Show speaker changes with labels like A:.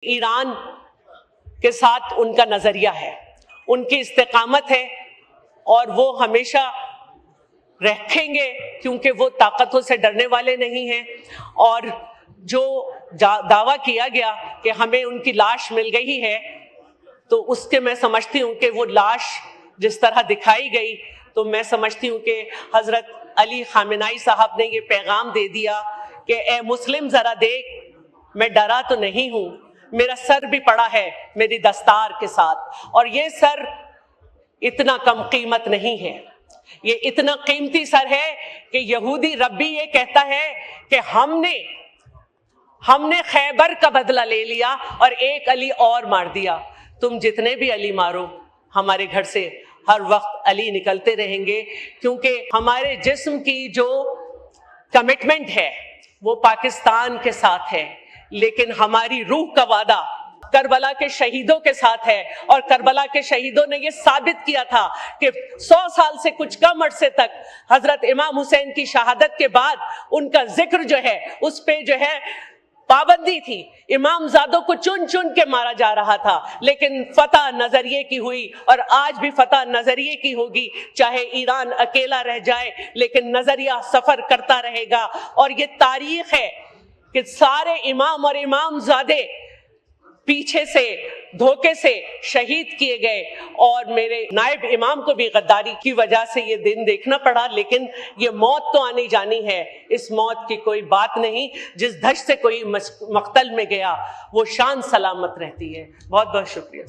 A: ایران کے ساتھ ان کا نظریہ ہے، ان کی استقامت ہے اور وہ ہمیشہ رکھیں گے کیونکہ وہ طاقتوں سے ڈرنے والے نہیں ہیں۔ اور جو دعویٰ کیا گیا کہ ہمیں ان کی لاش مل گئی ہے، تو اس کے میں سمجھتی ہوں کہ وہ لاش جس طرح دکھائی گئی، تو میں سمجھتی ہوں کہ حضرت علی خامنائی صاحب نے یہ پیغام دے دیا کہ اے مسلم ذرا دیکھ، میں ڈرا تو نہیں ہوں، میرا سر بھی پڑا ہے میری دستار کے ساتھ، اور یہ سر اتنا کم قیمت نہیں ہے، یہ اتنا قیمتی سر ہے کہ یہودی ربی یہ کہتا ہے کہ ہم نے خیبر کا بدلہ لے لیا اور ایک علی اور مار دیا۔ تم جتنے بھی علی مارو، ہمارے گھر سے ہر وقت علی نکلتے رہیں گے، کیونکہ ہمارے جسم کی جو کمٹمنٹ ہے وہ پاکستان کے ساتھ ہے، لیکن ہماری روح کا وعدہ کربلا کے شہیدوں کے ساتھ ہے، اور کربلا کے شہیدوں نے یہ ثابت کیا تھا کہ 100 سال سے کچھ کم عرصے تک حضرت امام حسین کی شہادت کے بعد ان کا ذکر جو ہے اس پہ جو ہے پابندی تھی، امام زادوں کو چن چن کے مارا جا رہا تھا، لیکن فتح نظریے کی ہوئی، اور آج بھی فتح نظریے کی ہوگی، چاہے ایران اکیلا رہ جائے لیکن نظریہ سفر کرتا رہے گا۔ اور یہ تاریخ ہے کہ سارے امام اور امام زادے پیچھے سے دھوکے سے شہید کیے گئے، اور میرے نائب امام کو بھی غداری کی وجہ سے یہ دن دیکھنا پڑا، لیکن یہ موت تو آنی جانی ہے، اس موت کی کوئی بات نہیں۔ جس دھش سے کوئی مقتل میں گیا وہ شان سلامت رہتی ہے۔ بہت بہت شکریہ۔